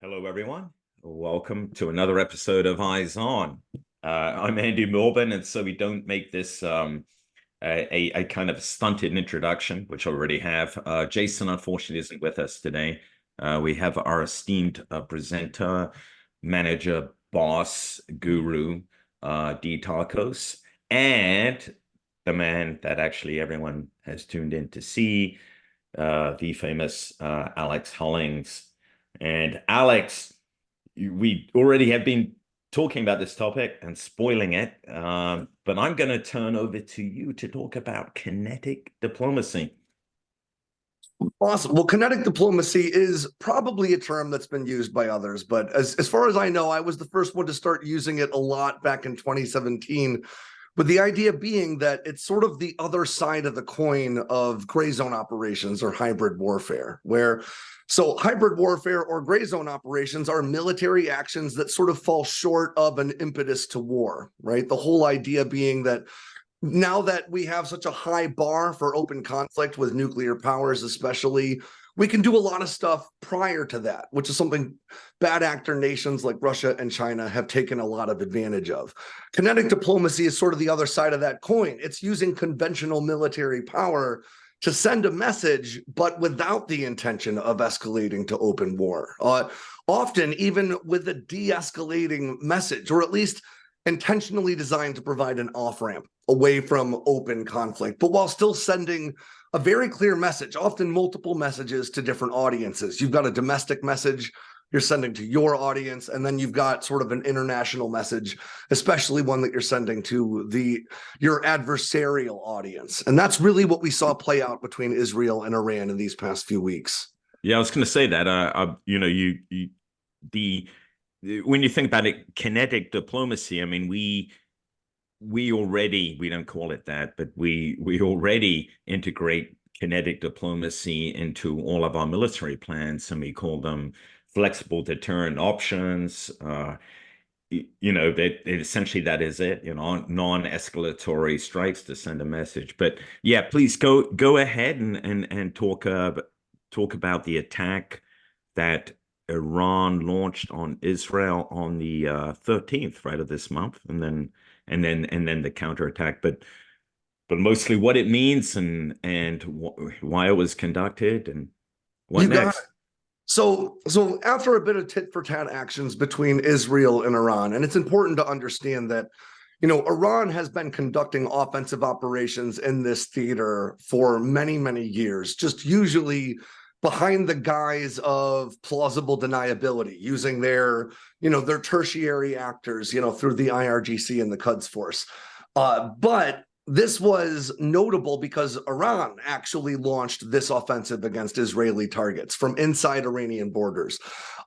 Hello, everyone. Welcome to another episode of Eyes On. I'm Andy Milburn, and so we don't make this a kind of stunted introduction, which I already have. Jason, unfortunately, isn't with us today. We have our esteemed presenter, manager, boss, guru, D. Tarkos, and the man that actually everyone has tuned in to see, the famous Alex Hollings. And Alex, we already have been talking about this topic and spoiling it, but I'm going to turn over to you to talk about kinetic diplomacy. Awesome. Well, kinetic diplomacy is probably a term that's been used by others, but as far as I know, I was the first one to start using it a lot back in 2017, with the idea being that it's sort of the other side of the coin of gray zone operations or hybrid warfare, so hybrid warfare or gray zone operations are military actions that sort of fall short of an impetus to war, right? The whole idea being that now that we have such a high bar for open conflict with nuclear powers, especially, we can do a lot of stuff prior to that, which is something bad actor nations like Russia and China have taken a lot of advantage of. Kinetic diplomacy is sort of the other side of that coin. It's using conventional military power to send a message, but without the intention of escalating to open war. Often even with a de-escalating message, or at least intentionally designed to provide an off-ramp away from open conflict, but while still sending a very clear message, often multiple messages to different audiences. You've got a domestic message you're sending to your audience, and then you've got sort of an international message, especially one that you're sending to your adversarial audience. And that's really what we saw play out between Israel and Iran in these past few weeks. Yeah, I was going to say that, when you think about it, kinetic diplomacy, I mean, we don't call it that, but we already integrate kinetic diplomacy into all of our military plans, and we call them flexible deterrent options. Essentially that is it, non-escalatory strikes to send a message. But yeah, please go ahead and talk about the attack that Iran launched on Israel on the 13th, right, of this month, and then the counterattack, but mostly what it means and why it was conducted and what next. So after a bit of tit for tat actions between Israel and Iran, and it's important to understand that, Iran has been conducting offensive operations in this theater for many, many years, just usually behind the guise of plausible deniability, using their tertiary actors, through the IRGC and the Quds Force. But this was notable because Iran actually launched this offensive against Israeli targets from inside Iranian borders.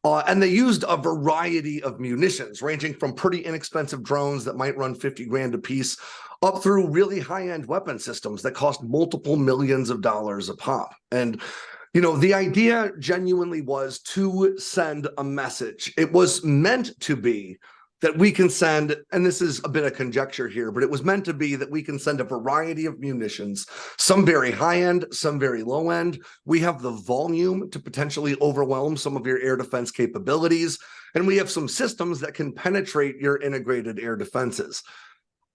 And they used a variety of munitions, ranging from pretty inexpensive drones that might run 50 grand a piece, up through really high-end weapon systems that cost multiple millions of dollars a pop. And the idea genuinely was to send a message. It was meant to be that we can send, and this is a bit of conjecture here, but it was meant to be that we can send a variety of munitions, some very high-end, some very low-end. We have the volume to potentially overwhelm some of your air defense capabilities, and we have some systems that can penetrate your integrated air defenses.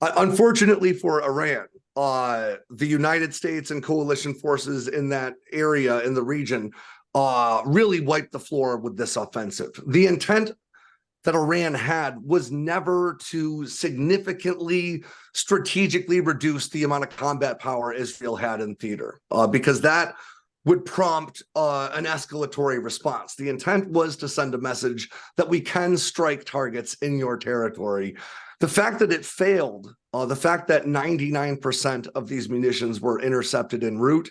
Unfortunately for Iran, the United States and coalition forces in that area, in the region, really wiped the floor with this offensive. The intent that Iran had was never to significantly strategically reduce the amount of combat power Israel had in theater, because that would prompt an escalatory response. The intent was to send a message that we can strike targets in your territory. The fact that it failed, the fact that 99% of these munitions were intercepted en route,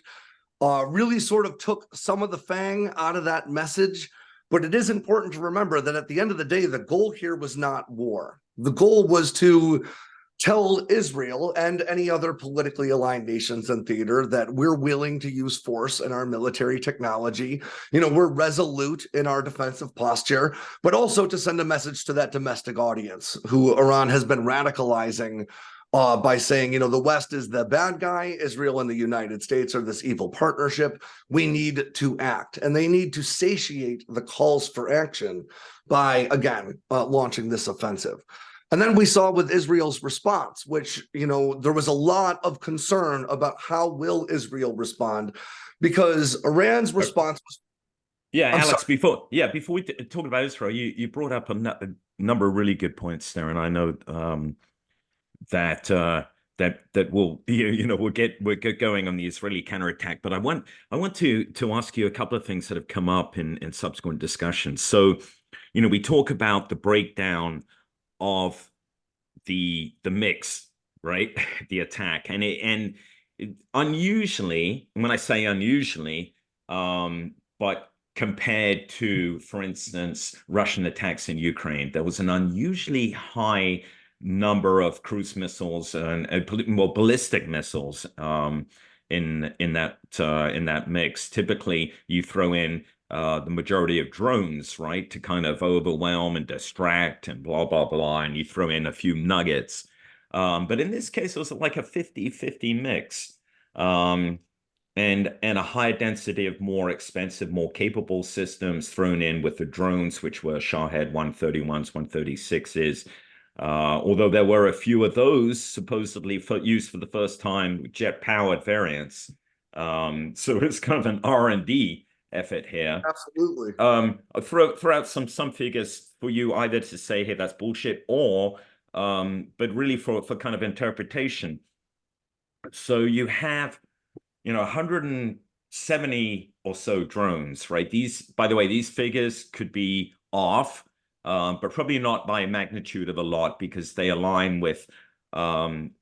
really sort of took some of the fang out of that message. But it is important to remember that at the end of the day, the goal here was not war. The goal was to tell Israel and any other politically aligned nations in theater that we're willing to use force in our military technology. We're resolute in our defensive posture, but also to send a message to that domestic audience who Iran has been radicalizing by saying, the West is the bad guy, Israel and the United States are this evil partnership. We need to act. And they need to satiate the calls for action by, again, launching this offensive. And then we saw with Israel's response, which, there was a lot of concern about how will Israel respond, because Iran's response was. Yeah, I'm Alex, sorry. before we talk about Israel, you brought up a number of really good points there, and I know that that will we'll get going on the Israeli counterattack. But I want to ask you a couple of things that have come up in subsequent discussions. So, we talk about the breakdown of the mix, right? The attack, and unusually, when I say unusually, but compared to, for instance, Russian attacks in Ukraine, there was an unusually high number of cruise missiles and ballistic missiles in that mix. Typically, you throw in the majority of drones, right, to kind of overwhelm and distract and blah, blah, blah, and you throw in a few nuggets. But in this case, it was like a 50-50 mix. And a high density of more expensive, more capable systems thrown in with the drones, which were Shahed 131s, 136s. Although there were a few of those supposedly used for the first time, jet-powered variants. So it's kind of an R&D effort here. Absolutely. Throw out some figures for you either to say, hey, that's bullshit, or but really for kind of interpretation. So you have 170 or so drones, right? By the way, these figures could be off, but probably not by a magnitude of a lot, because they align with IDF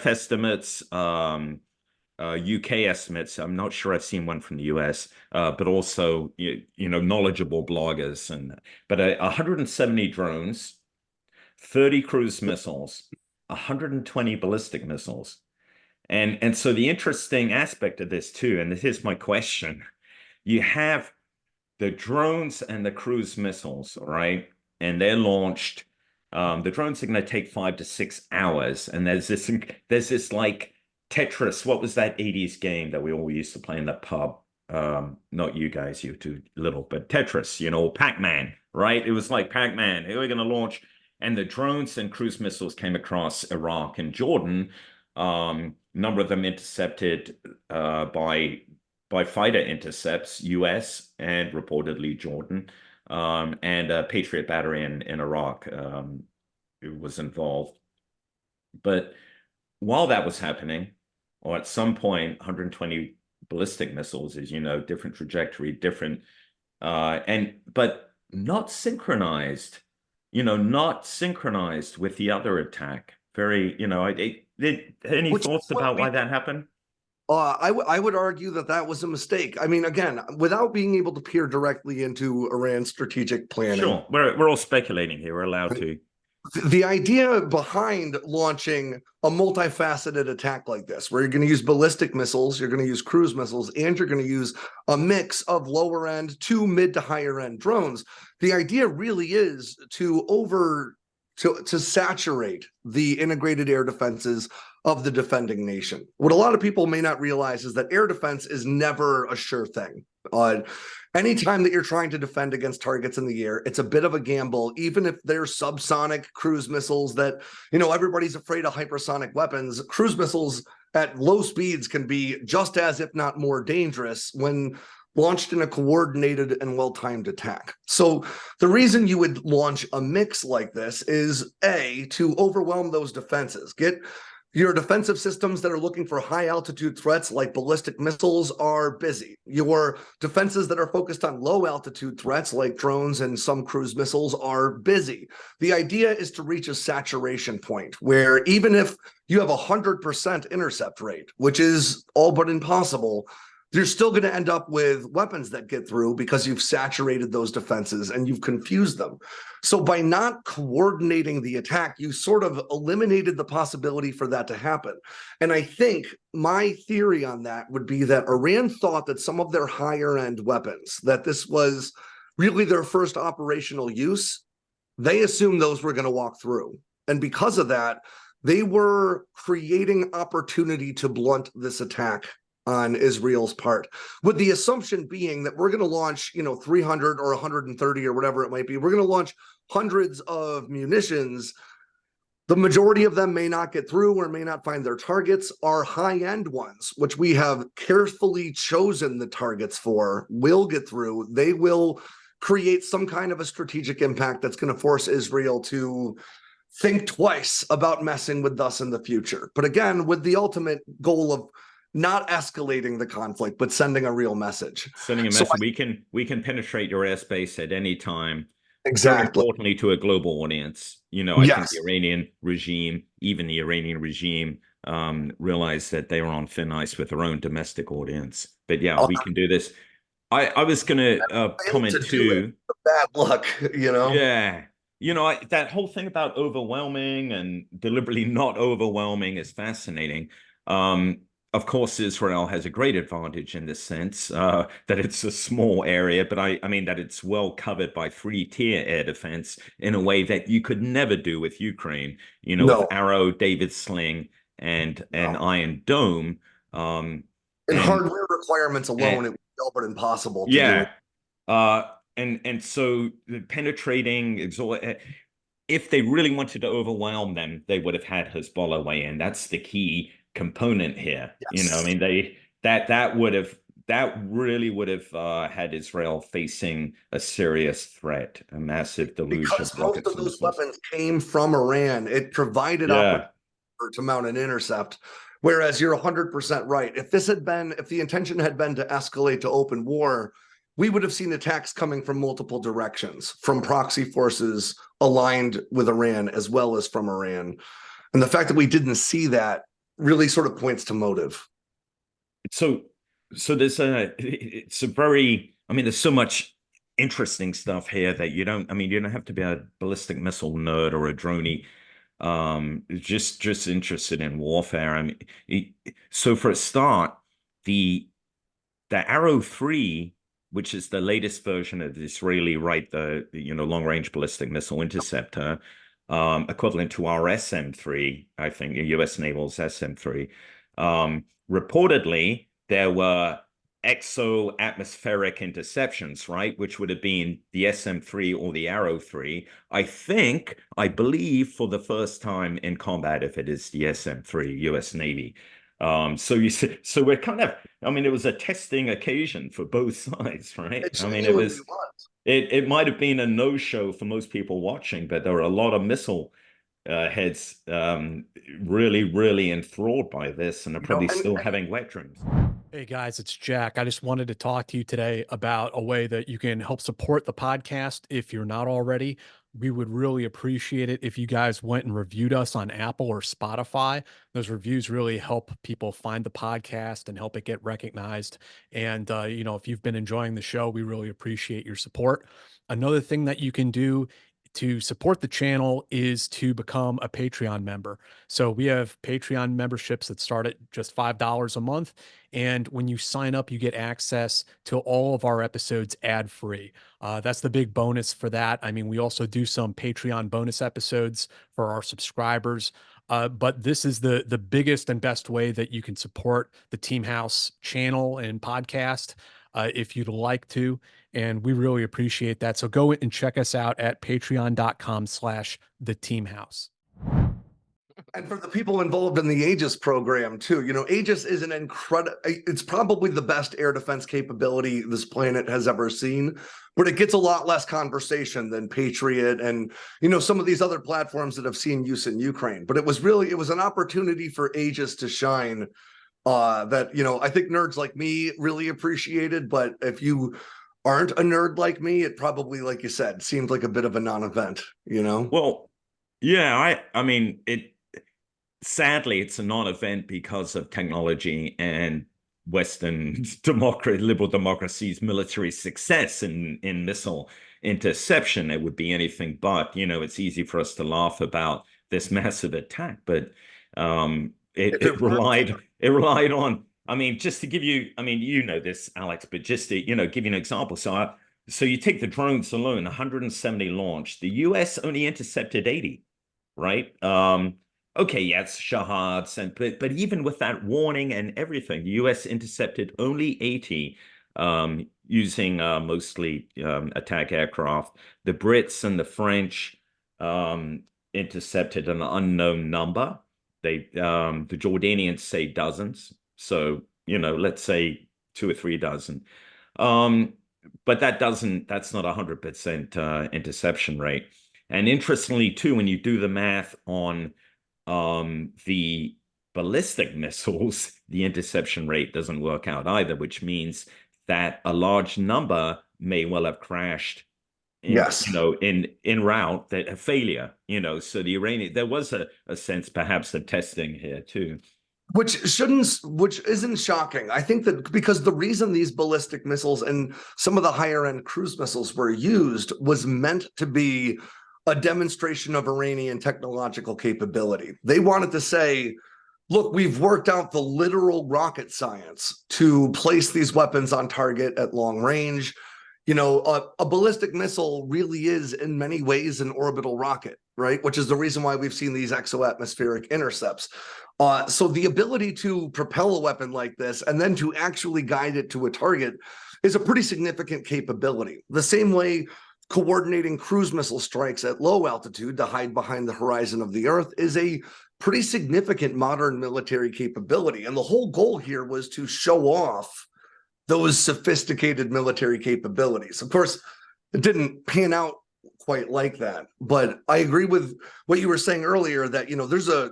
estimates, UK estimates. I'm not sure I've seen one from the US, but also knowledgeable bloggers. But 170 drones, 30 cruise missiles, 120 ballistic missiles. And so the interesting aspect of this too, and here's my question: you have the drones and the cruise missiles, right? And they're launched. The drones are going to take 5 to 6 hours, and there's this like Tetris. What was that 80s game that we all used to play in the pub? Not you guys, you too little, but Tetris, Pac-Man, right? It was like Pac-Man. They were going to launch, and the drones and cruise missiles came across Iraq and Jordan. Number of them intercepted by fighter intercepts, US and reportedly Jordan, and a Patriot battery in Iraq was involved. But while that was happening, or at some point, 120 ballistic missiles, as you know, different trajectory, different, but not synchronized, not synchronized with the other attack. Very, any thoughts about why that happened? I would argue that was a mistake. I mean, again, without being able to peer directly into Iran's strategic planning. Sure, we're all speculating here. We're allowed to. The idea behind launching a multifaceted attack like this, where you're going to use ballistic missiles, you're going to use cruise missiles, and you're going to use a mix of lower end to mid to higher end drones. The idea really is to saturate the integrated air defenses of the defending nation. What a lot of people may not realize is that air defense is never a sure thing. Anytime that you're trying to defend against targets in the air, it's a bit of a gamble, even if they're subsonic cruise missiles that, everybody's afraid of hypersonic weapons. Cruise missiles at low speeds can be just as, if not more dangerous when launched in a coordinated and well-timed attack. So the reason you would launch a mix like this is, A, to overwhelm those defenses. Get your defensive systems that are looking for high altitude threats like ballistic missiles are busy. Your defenses that are focused on low altitude threats like drones and some cruise missiles are busy. The idea is to reach a saturation point where even if you have 100% intercept rate, which is all but impossible, you're still going to end up with weapons that get through because you've saturated those defenses and you've confused them. So by not coordinating the attack, you sort of eliminated the possibility for that to happen. And I think my theory on that would be that Iran thought that some of their higher end weapons, that this was really their first operational use, they assumed those were going to walk through. And because of that, they were creating opportunity to blunt this attack on Israel's part, with the assumption being that we're going to launch, 300 or 130 or whatever it might be. We're going to launch hundreds of munitions. The majority of them may not get through or may not find their targets. Our high-end ones, which we have carefully chosen the targets for, will get through. They will create some kind of a strategic impact that's going to force Israel to think twice about messing with us in the future. But again, with the ultimate goal of not escalating the conflict, but sending a real message. Sending a message. We can penetrate your airspace at any time. Very Exactly. importantly, to a global audience. I think the Iranian regime, even the Iranian regime, realized that they were on thin ice with their own domestic audience. But yeah, we can do this. I was going to comment too. Bad luck, Yeah. That whole thing about overwhelming and deliberately not overwhelming is fascinating. Of course, Israel has a great advantage in this sense, that it's a small area, but I mean that it's well covered by three-tier air defense in a way that you could never do with Ukraine, with Arrow, David Sling, and Iron Dome. And hardware requirements alone, it would be all but impossible to do it. And so penetrating, if they really wanted to overwhelm them, they would have had Hezbollah weigh in. That's the key component here. Yes. I mean, that really would have had Israel facing a serious threat, a massive deluge because of rockets. Most of those weapons came from Iran. It provided opportunity to mount an intercept. Whereas you're 100% right. If the intention had been to escalate to open war, we would have seen attacks coming from multiple directions, from proxy forces aligned with Iran as well as from Iran. And the fact that we didn't see that really sort of points to motive. So there's there's so much interesting stuff here that you don't have to be a ballistic missile nerd or a droney, just interested in warfare. I mean, so for a start, the Arrow 3, which is the latest version of the Israeli, the long-range ballistic missile interceptor, equivalent to our SM-3, I think, the U.S. Naval's SM-3. Reportedly, there were exo-atmospheric interceptions, right, which would have been the SM-3 or the Arrow 3. I believe for the first time in combat, if it is the SM-3, U.S. Navy. So we're kind of, it was a testing occasion for both sides, right? It might have been a no-show for most people watching, but there were a lot of missile heads really, really enthralled by this, and are probably still having wet dreams. Hey guys, it's Jack. I just wanted to talk to you today about a way that you can help support the podcast if you're not already. We would really appreciate it if you guys went and reviewed us on Apple or Spotify. Those reviews really help people find the podcast and help it get recognized. And, if you've been enjoying the show, we really appreciate your support. Another thing that you can do to support the channel is to become a Patreon member. So we have Patreon memberships that start at just $5 a month. And when you sign up, you get access to all of our episodes ad-free. That's the big bonus for that. I mean, we also do some Patreon bonus episodes for our subscribers. But this is the biggest and best way that you can support the Team House channel and podcast if you'd like to. And we really appreciate that. So go and check us out at patreon.com/theteamhouse. And for the people involved in the Aegis program too, Aegis is it's probably the best air defense capability this planet has ever seen, but it gets a lot less conversation than Patriot and, some of these other platforms that have seen use in Ukraine. But it was an opportunity for Aegis to shine that, I think nerds like me really appreciated. But if you aren't a nerd like me, it probably, like you said, seemed like a bit of a non-event, Well, yeah, I mean, sadly, it's a non-event because of technology and Western liberal democracy's military success in missile interception. It would be anything but. It's easy for us to laugh about this massive attack, but it relied on. Just to give you, this, Alex, but just to give you an example. So you take the drones alone, 170 launched. The U.S. only intercepted 80. right? Okay, yes, Shahads, but even with that warning and everything, the US intercepted only 80 using mostly attack aircraft. The Brits and the French intercepted an unknown number. The Jordanians say dozens, so let's say 2 or 3 dozen. Um, but that's not 100% interception rate. And interestingly, too, when you do the math on the ballistic missiles, the interception rate doesn't work out either, which means that a large number may well have crashed in Yes. in route, that a failure, so the Iranian, there was a sense perhaps of testing here too. Which isn't shocking. I think that because the reason these ballistic missiles and some of the higher end cruise missiles were used was meant to be a demonstration of Iranian technological capability. They wanted to say, look, we've worked out the literal rocket science to place these weapons on target at long range. A ballistic missile really is in many ways an orbital rocket, right? Which is the reason why we've seen these exoatmospheric intercepts. So the ability to propel a weapon like this and then to actually guide it to a target is a pretty significant capability. The same way coordinating cruise missile strikes at low altitude to hide behind the horizon of the Earth is a pretty significant modern military capability. And the whole goal here was to show off those sophisticated military capabilities. Of course, it didn't pan out quite like that, but I agree with what you were saying earlier that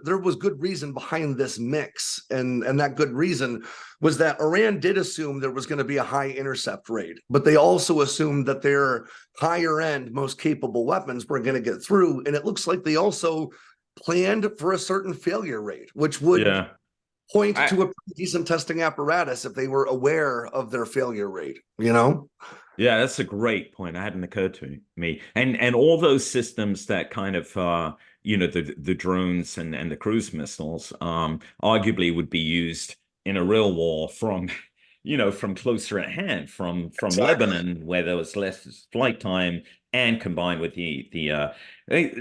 there was good reason behind this mix, and that good reason was that Iran did assume there was going to be a high intercept rate, but they also assumed that their higher end, most capable weapons were going to get through, and it looks like they also planned for a certain failure rate, which would point to a decent testing apparatus if they were aware of their failure rate, Yeah, that's a great point. It hadn't occurred to me. And all those systems that kind of the drones and the cruise missiles arguably would be used in a real war from from closer at hand, from Exactly. Lebanon, where there was less flight time, and combined with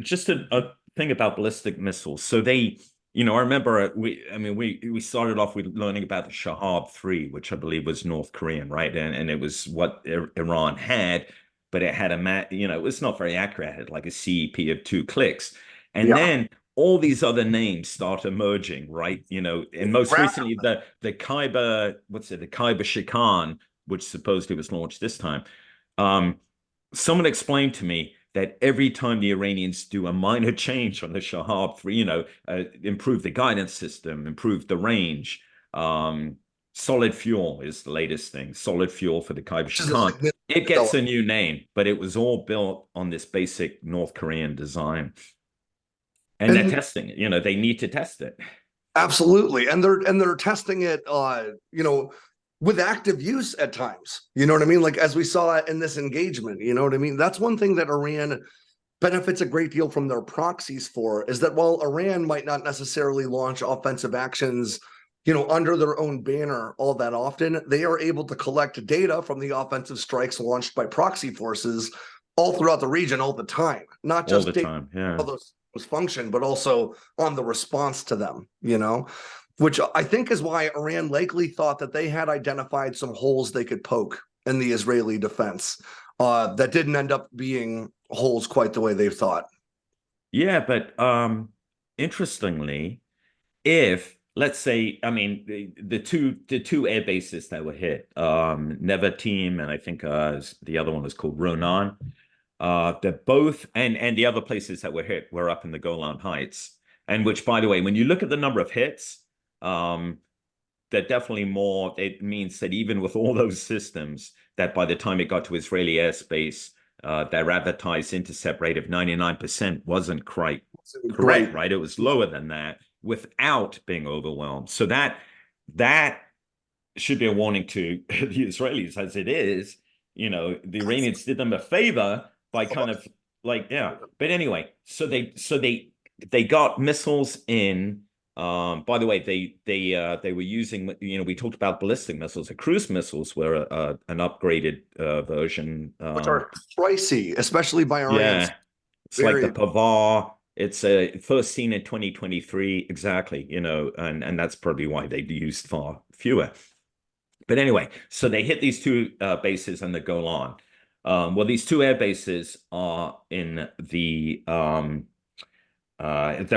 just a thing about ballistic missiles. So I remember we started off with learning about the Shahab 3, which I believe was North Korean, right? And it was what Iran had, but it had it was not very accurate. It had like a CEP of 2 clicks. And then all these other names start emerging, right? And most recently the Khyber, the Khyber Shikan, which supposedly was launched this time. Someone explained to me that every time the Iranians do a minor change on the Shahab 3, improve the guidance system, improve the range, solid fuel is the latest thing, solid fuel for the Khyber Shikan. It gets a new name, but it was all built on this basic North Korean design. And they're testing it, they need to test it. Absolutely. And they're testing it, with active use at times, you know what I mean? Like, as we saw in this engagement, you know what I mean? That's one thing that Iran benefits a great deal from their proxies for, is that while Iran might not necessarily launch offensive actions, under their own banner all that often, they are able to collect data from the offensive strikes launched by proxy forces all throughout the region all the time, not just all the time, yeah. How those function, but also on the response to them, which I think is why Iran likely thought that they had identified some holes they could poke in the Israeli defense that didn't end up being holes quite the way they thought. Yeah, but interestingly, if let's say, the two air bases that were hit, Nevatim, and I think the other one was called Ronan. They're both, and the other places that were hit were up in the Golan Heights, and which, by the way, when you look at the number of hits, they're definitely more. It means that even with all those systems, that by the time it got to Israeli airspace, their advertised intercept rate of 99% wasn't quite correct, right? It was lower than that without being overwhelmed. So that should be a warning to the Israelis, as it is. The Iranians did them a favor by kind of but anyway, so they got missiles in. By the way, they were using, we talked about ballistic missiles. The cruise missiles were an upgraded version, which are pricey, especially by Iran. Yeah, it's like the Pavar It's first seen in 2023, exactly, and that's probably why they used far fewer. But anyway, so they hit these two bases and they go on. Well, these two air bases are in they're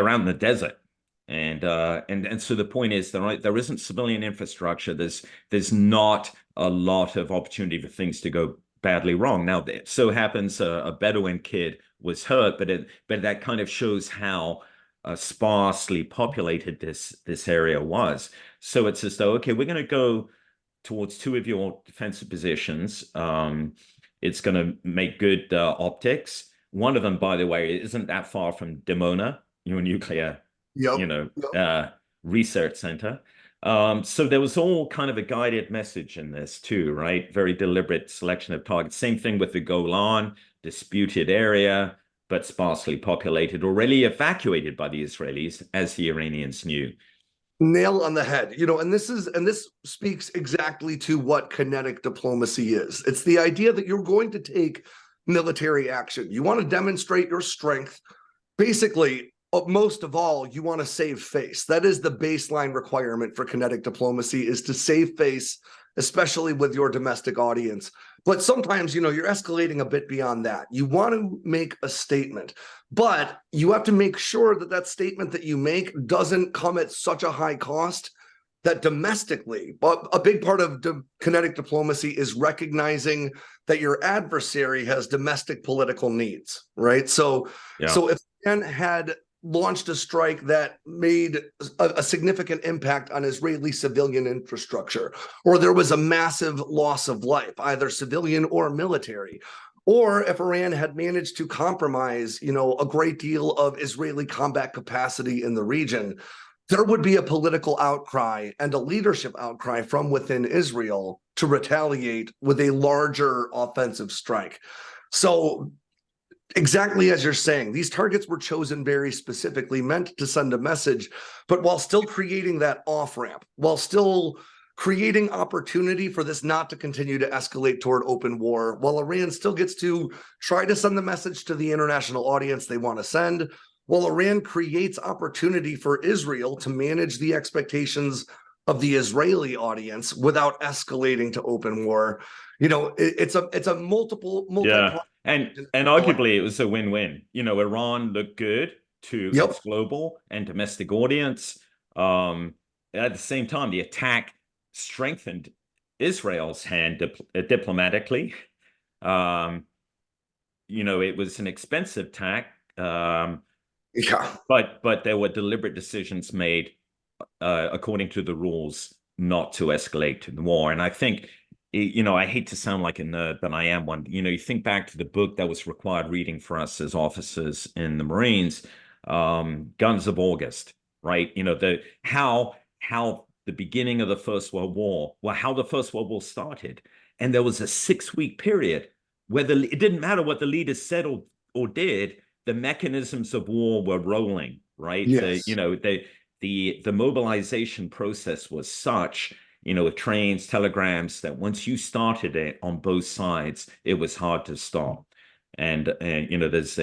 out in the desert. And so the point is that there isn't civilian infrastructure. There's not a lot of opportunity for things to go badly wrong. Now, it so happens a Bedouin kid was hurt, but that kind of shows how sparsely populated this area was. So it's as though, okay, we're going to go towards two of your defensive positions. It's going to make good optics. One of them, by the way, isn't that far from Dimona, your nuclear, research center. So there was all kind of a guided message in this too, right? Very deliberate selection of targets. Same thing with the Golan, disputed area, but sparsely populated, already evacuated by the Israelis, as the Iranians knew. Nail on the head, and this speaks exactly to what kinetic diplomacy is. It's the idea that you're going to take military action. You want to demonstrate your strength. Basically, most of all, you want to save face. That is the baseline requirement for kinetic diplomacy, is to save face, especially with your domestic audience. But sometimes, you're escalating a bit beyond that. You want to make a statement, but you have to make sure that that statement that you make doesn't come at such a high cost that domestically, but a big part of kinetic diplomacy is recognizing that your adversary has domestic political needs, right? So if Iran had launched a strike that made a significant impact on Israeli civilian infrastructure, or there was a massive loss of life, either civilian or military, or if Iran had managed to compromise, a great deal of Israeli combat capacity in the region, there would be a political outcry and a leadership outcry from within Israel to retaliate with a larger offensive strike. So exactly as you're saying, these targets were chosen very specifically, meant to send a message, but while still creating that off-ramp, while still creating opportunity for this not to continue to escalate toward open war, while Iran still gets to try to send the message to the international audience they want to send, while Iran creates opportunity for Israel to manage the expectations of the Israeli audience without escalating to open war. It's a multiple and arguably it was a win-win. Iran looked good to its global and domestic audience. At the same time, the attack strengthened Israel's hand diplomatically. It was an expensive attack. But there were deliberate decisions made according to the rules not to escalate to the war. And I think, I hate to sound like a nerd, but I am one. You think back to the book that was required reading for us as officers in the Marines, Guns of August, right? How the beginning of the First World War, how the First World War started. And there was a 6-week period where it didn't matter what the leaders said or did, the mechanisms of war were rolling, right? Yes. The mobilization process was such, with trains, telegrams, that once you started it on both sides, it was hard to stop. And there's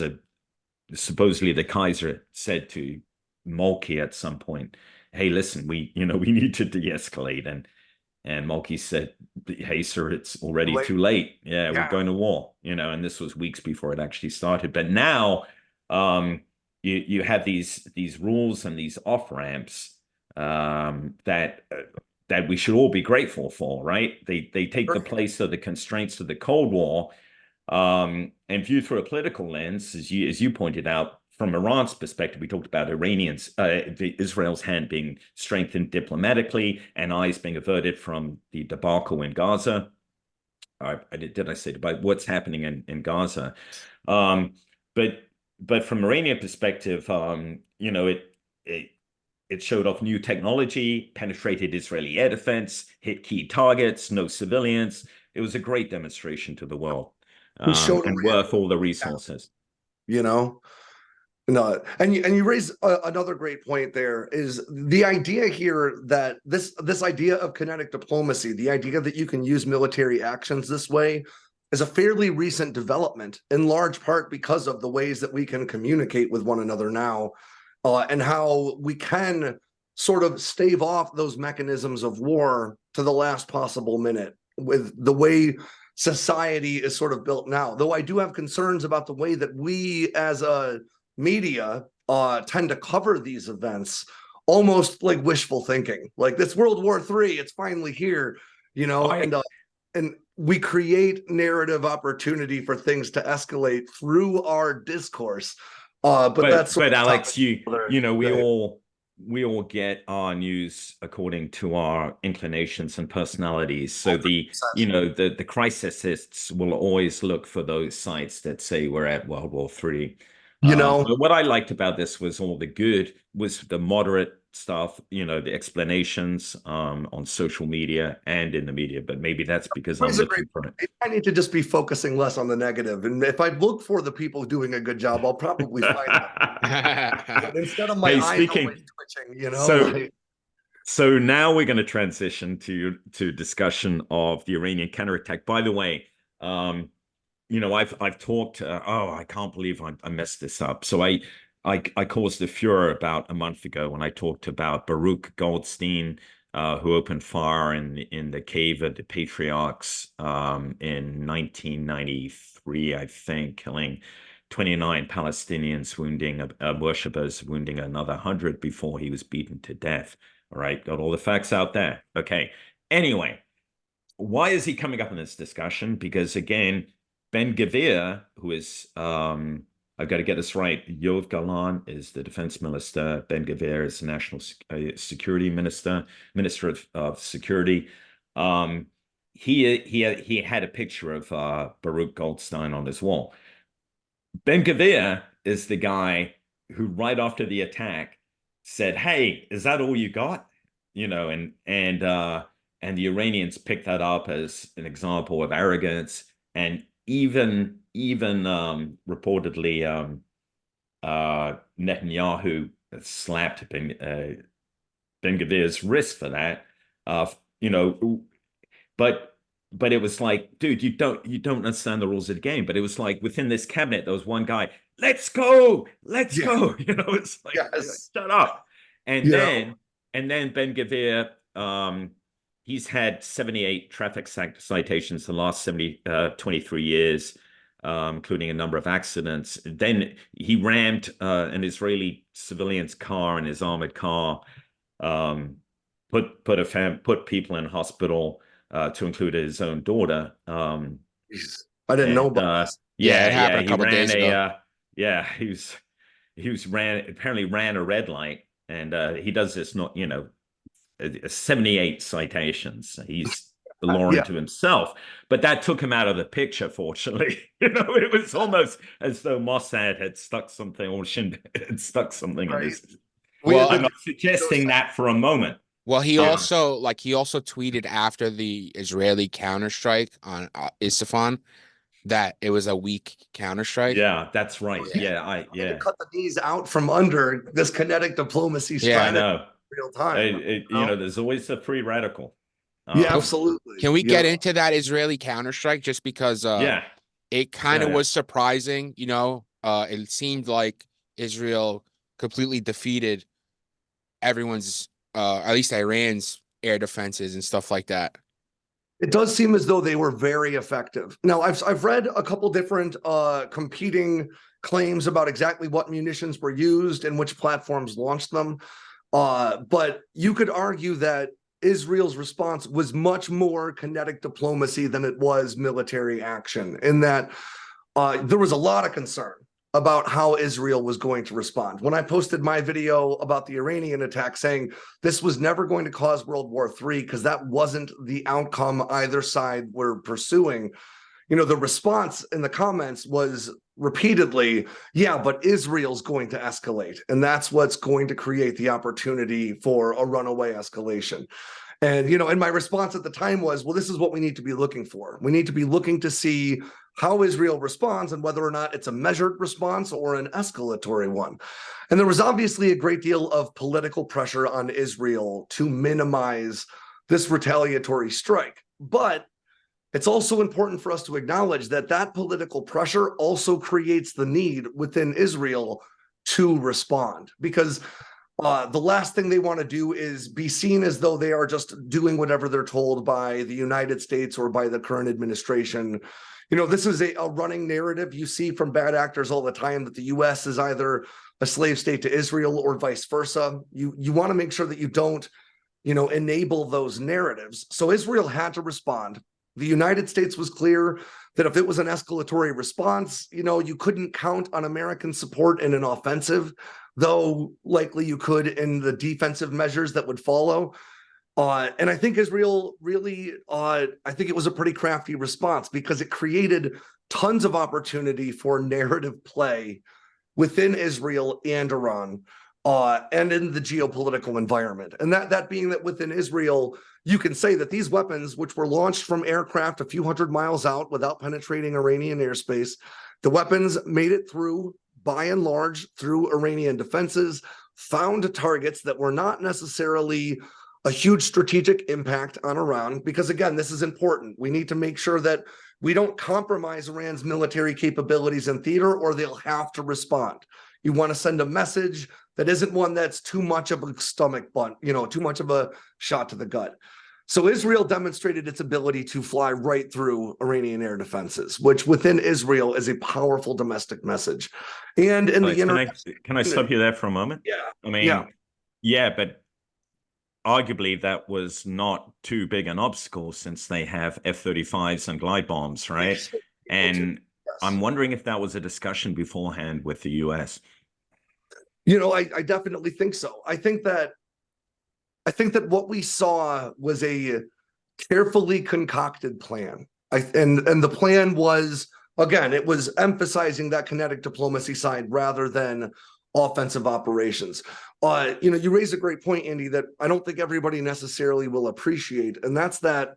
a supposedly the Kaiser said to Moltke at some point, "Hey, listen, we need to de-escalate." And Moltke said, "Hey, sir, it's already too late. Yeah, we're going to war." And this was weeks before it actually started. But now, you have these rules and these off ramps that we should all be grateful for, right? They take the place of the constraints of the Cold War, and viewed through a political lens, as you pointed out. From Iran's perspective, we talked about Israel's hand being strengthened diplomatically and eyes being averted from the debacle in Gaza. Did I say about what's happening in Gaza? But from Iranian perspective, it showed off new technology, penetrated Israeli air defense, hit key targets, no civilians. It was a great demonstration to the world, and worth all the resources. No, and you raise another great point. There is the idea here that this idea of kinetic diplomacy, the idea that you can use military actions this way, is a fairly recent development, in large part because of the ways that we can communicate with one another now, and how we can sort of stave off those mechanisms of war to the last possible minute with the way society is sort of built now. Though I do have concerns about the way that we as a media tend to cover these events, almost like wishful thinking. Like, this World War III, it's finally here, you know, and we create narrative opportunity for things to escalate through our discourse. But that's Alex, you know, we all get our news according to our inclinations and personalities. So the crisisists will always look for those sites that say we're at World War III. But what I liked about this was all the good, was the moderate stuff, you know, the explanations on social media and in the media. But maybe that's because I'm looking for it. I need to just be focusing less on the negative. And if I look for the people doing a good job, I'll probably find them. Instead of my eyes always twitching, you know. So now we're going to transition to discussion of the Iranian counterattack. By the way, you know, I've talked. I can't believe I messed this up. So I caused a furor about a month ago when I talked about Baruch Goldstein, who opened fire in the Cave of the Patriarchs in 1993, I think, killing 29 Palestinians, wounding worshippers, wounding another 100 before he was beaten to death. All right, got all the facts out there. Okay. Anyway, why is he coming up in this discussion? Because again, Ben-Gvir, who is, I've got to get this right, Yoav Galan is the defense minister, Ben-Gvir is the national security minister of security. He had a picture of Baruch Goldstein on his wall. Ben-Gvir is the guy who, right after the attack, said, "Hey, is that all you got?" You know, and the Iranians picked that up as an example of arrogance. And even reportedly Netanyahu slapped Ben-Gvir's wrist for that. You know, but it was like, dude, you don't understand the rules of the game. But it was like, within this cabinet, there was one guy, let's go. You know, it's like, shut up. And then Ben-Gvir, he's had 78 traffic citations in the last 23 years, including a number of accidents. Then he rammed an Israeli civilian's car in his armored car, put people in hospital, to include his own daughter. I didn't know about this. Yeah, it happened a couple days ago. He apparently ran a red light, and he does this, not, you know, 78 citations. He's the law unto himself, but that took him out of the picture, fortunately. You know, it was almost as though Mossad had stuck something, or Shin had stuck something in his. Well, I'm not suggesting that for a moment. Well, he also tweeted after the Israeli counterstrike on Isfahan that it was a weak counterstrike. Yeah, that's right. To cut the knees out from under this kinetic diplomacy strategy. Yeah, I know. Real time. You know, there's always a free radical. Yeah, absolutely. Can we get into that Israeli counterstrike, just because it kind of was surprising, you know? It seemed like Israel completely defeated everyone's, at least Iran's, air defenses and stuff like that. It does seem as though they were very effective. Now, I've read a couple different competing claims about exactly what munitions were used and which platforms launched them. But you could argue that Israel's response was much more kinetic diplomacy than it was military action, in that there was a lot of concern about how Israel was going to respond. When I posted my video about the Iranian attack saying this was never going to cause World War III because that wasn't the outcome either side were pursuing, you know, the response in the comments was repeatedly, yeah, but Israel's going to escalate, and that's what's going to create the opportunity for a runaway escalation. And, you know, and my response at the time was, well, this is what we need to be looking for. We need to be looking to see how Israel responds and whether or not it's a measured response or an escalatory one. And there was obviously a great deal of political pressure on Israel to minimize this retaliatory strike. But it's also important for us to acknowledge that that political pressure also creates the need within Israel to respond, because the last thing they want to do is be seen as though they are just doing whatever they're told by the United States or by the current administration. You know, this is a running narrative you see from bad actors all the time, that the U.S. is either a slave state to Israel or vice versa. You want to make sure that you don't, enable those narratives. So Israel had to respond. The United States was clear that if it was an escalatory response, you couldn't count on American support in an offensive, though likely you could in the defensive measures that would follow. And I think Israel really, I think it was a pretty crafty response, because it created tons of opportunity for narrative play within Israel and Iran, and in the geopolitical environment. And that being that within Israel, you can say that these weapons, which were launched from aircraft a few hundred miles out without penetrating Iranian airspace, the weapons made it through, by and large, through Iranian defenses, found targets that were not necessarily a huge strategic impact on Iran, because again, this is important. We need to make sure that we don't compromise Iran's military capabilities in theater, or they'll have to respond. You want to send a message that isn't one that's too much of a stomach blunt, too much of a shot to the gut. So Israel demonstrated its ability to fly right through Iranian air defenses, which within Israel is a powerful domestic message. And in can I stop you there for a moment? Yeah. I mean, yeah, but arguably that was not too big an obstacle, since they have F-35s and glide bombs, right? And yes. I'm wondering if that was a discussion beforehand with the US. I definitely think so. I think that what we saw was a carefully concocted plan. And the plan was, again, it was emphasizing that kinetic diplomacy side rather than offensive operations. You raise a great point, Andy, that I don't think everybody necessarily will appreciate, and that's that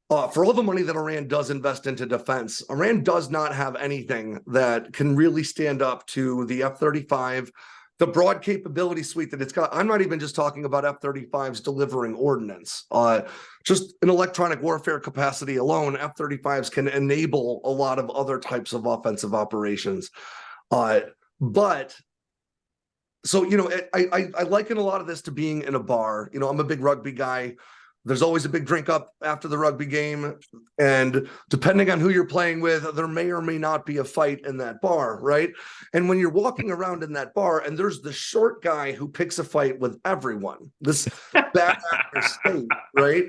for all the money that Iran does invest into defense, Iran does not have anything that can really stand up to the F-35, the broad capability suite that it's got. I'm not even just talking about F-35s delivering ordnance. Just in electronic warfare capacity alone, F-35s can enable a lot of other types of offensive operations. So, I liken a lot of this to being in a bar. I'm a big rugby guy. There's always a big drink up after the rugby game. And depending on who you're playing with, there may or may not be a fight in that bar, right? And when you're walking around in that bar and there's the short guy who picks a fight with everyone, this bad actor state, right?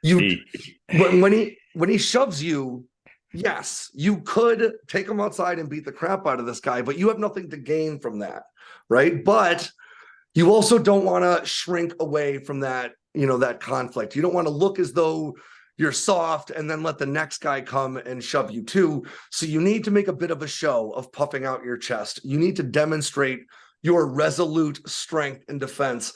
When he shoves you, yes, you could take him outside and beat the crap out of this guy, but you have nothing to gain from that, right? But you also don't want to shrink away from that, that conflict. You don't want to look as though you're soft and then let the next guy come and shove you too. So you need to make a bit of a show of puffing out your chest. You need to demonstrate your resolute strength in defense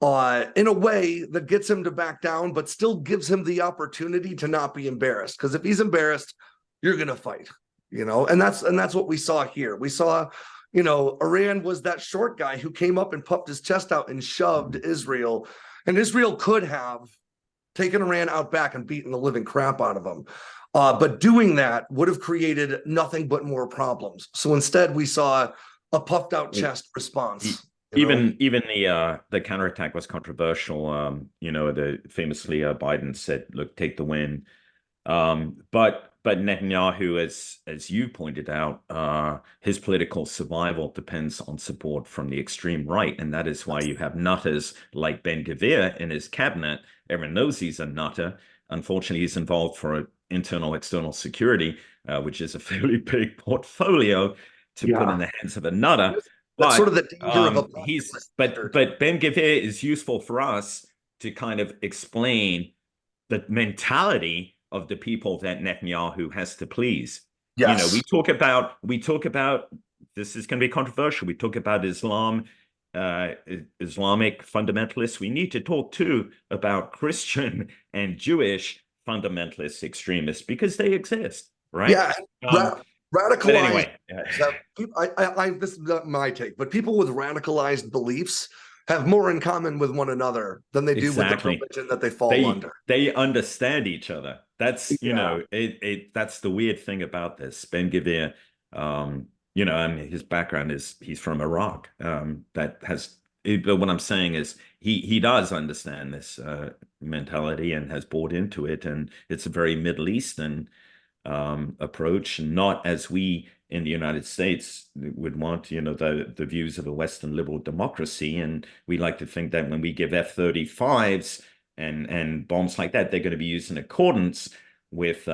in a way that gets him to back down, but still gives him the opportunity to not be embarrassed. Because if he's embarrassed, you're going to fight, and that's what we saw here. We saw, Iran was that short guy who came up and puffed his chest out and shoved Israel. And Israel could have taken Iran out back and beaten the living crap out of them. But doing that would have created nothing but more problems. So instead, we saw a puffed out chest response. Even the counterattack was controversial. Famously Biden said, "Look, take the win." But Netanyahu, as you pointed out, his political survival depends on support from the extreme right. And that is why you have nutters like Ben-Gvir in his cabinet. Everyone knows he's a nutter. Unfortunately, he's involved for internal, external security, which is a fairly big portfolio to put in the hands of a nutter. But sort of the danger of but Ben-Gvir is useful for us to kind of explain the mentality of the people that Netanyahu has to please. Yes. We talk about this is going to be controversial. We talk about Islamic fundamentalists. We need to talk too about Christian and Jewish fundamentalist extremists, because they exist, right? Yeah. Radicalized. Anyway, this is not my take, but people with radicalized beliefs have more in common with one another than they do with the religion that they fall under. They understand each other. That's, you know, that's the weird thing about this. Ben-Gvir, you know, I mean, his background is he's from Iraq. But what I'm saying is he does understand this mentality and has bought into it, and it's a very Middle Eastern approach, not as we in the United States would want, you know, the views of a Western liberal democracy. And we like to think that when we give F-35s and bombs like that, they're going to be used in accordance with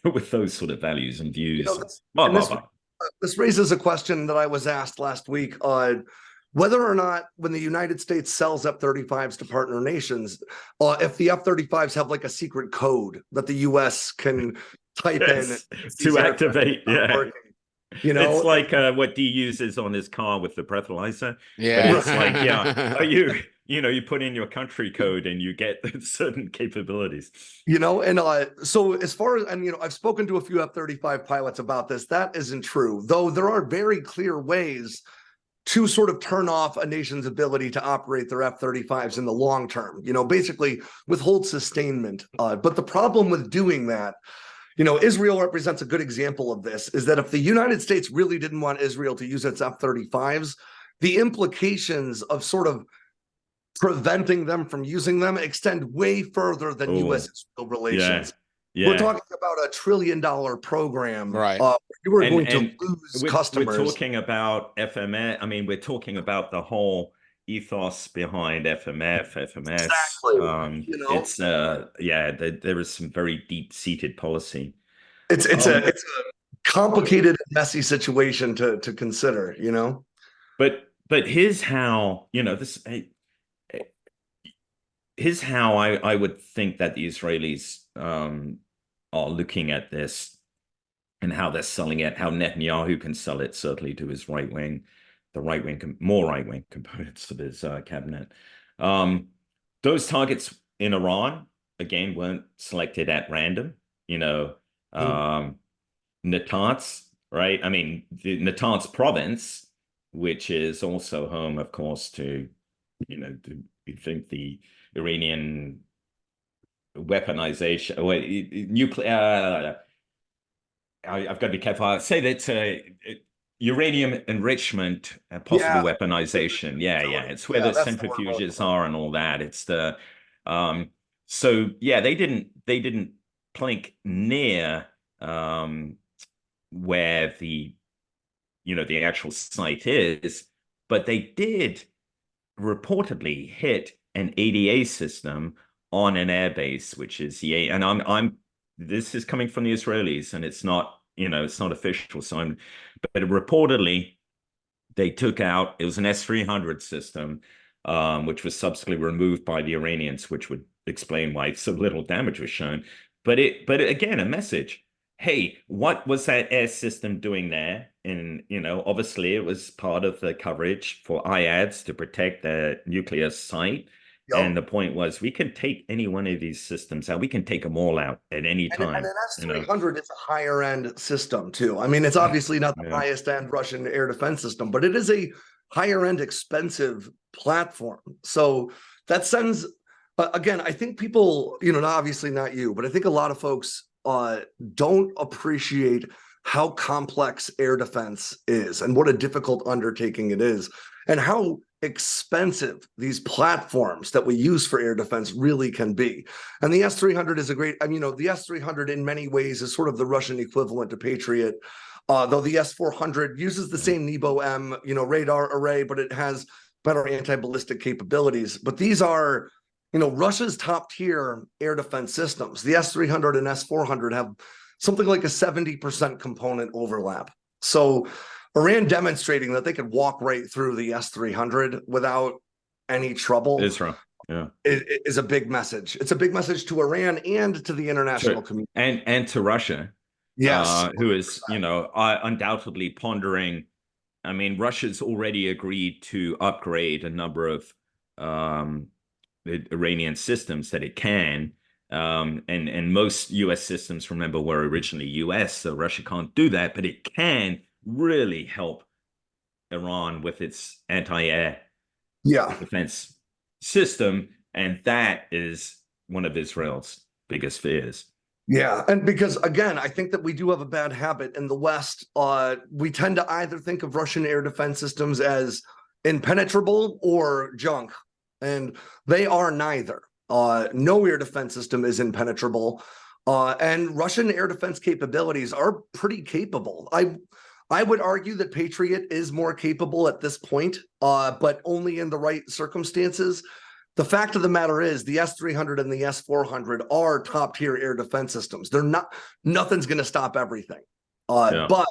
with those sort of values and views. This raises a question that I was asked last week on whether or not, when the United States sells F-35s to partner nations, if the F-35s have like a secret code that the U.S. can type in to activate. Yeah. Working. You know, it's like what D uses on his car with the breathalyzer. Yeah, but it's like, yeah, you know, you put in your country code and you get certain capabilities. You know, and so as far as, and you know, I've spoken to a few F-35 pilots about this. That isn't true, though. There are very clear ways to sort of turn off a nation's ability to operate their F-35s in the long term. You know, basically withhold sustainment. But the problem with doing that, you know, Israel represents a good example of this, is that if the United States really didn't want Israel to use its F-35s, the implications of sort of preventing them from using them extend way further than U.S.-Israel relations. Yeah. We're talking about a $1 trillion program. Right. You were going to lose customers. We're talking about FMS. I mean, we're talking about the whole ethos behind FMS. Exactly. You know? It's there is some very deep-seated policy. It's a complicated, messy situation to consider, you know. But here's how, you know, here's how I would think that the Israelis are looking at this and how they're selling it, how Netanyahu can sell it, certainly to his more right-wing components of his cabinet. Those targets in Iran, again, weren't selected at random. You know, Natanz, right? I mean, the Natanz province, which is also home, of course, to, you know, we think the Iranian weaponization, nuclear. I've got to be careful. I say that uranium enrichment and possible weaponization. Yeah. It's where the centrifuges are and all that. It's the so yeah, they didn't plink near where the, you know, the actual site is, but they did reportedly hit an ADA system on an airbase, which is and this is coming from the Israelis, and it's not, you know, it's not official. So but reportedly they took out, it was an S-300 system, which was subsequently removed by the Iranians, which would explain why so little damage was shown. But again, a message. Hey, what was that air system doing there? And, you know, obviously it was part of the coverage for IADS to protect the nuclear site. Yep. And the point was, we can take any one of these systems out. We can take them all out at any time. And an S-300 is a higher end system too. I mean, it's obviously not the highest end Russian air defense system, but it is a higher end expensive platform. So that sends, again, I think people, you know, obviously not you, but I think a lot of folks don't appreciate how complex air defense is and what a difficult undertaking it is, and how expensive these platforms that we use for air defense really can be. And the S-300 is a great, I mean, you know, the S-300 in many ways is sort of the Russian equivalent to Patriot, though the S-400 uses the same Nebo-M, you know, radar array, but it has better anti-ballistic capabilities. But these are, you know, Russia's top tier air defense systems. The S-300 and S-400 have something like a 70% component overlap. So Iran demonstrating that they could walk right through the S-300 without any trouble is a big message. It's a big message to Iran and to the international community. And to Russia. Yes. Who is, you know, undoubtedly pondering. I mean, Russia's already agreed to upgrade a number of the Iranian systems that it can. And most US systems, remember, were originally US, so Russia can't do that, but it can really help Iran with its anti-air defense system. And that is one of Israel's biggest fears. Yeah, and because again, I think that we do have a bad habit in the West. We tend to either think of Russian air defense systems as impenetrable or junk, and they are neither. No air defense system is impenetrable, and Russian air defense capabilities are pretty capable. I would argue that Patriot is more capable at this point, but only in the right circumstances. The fact of the matter is the S-300 and the S-400 are top tier air defense systems. They're not, nothing's going to stop everything. But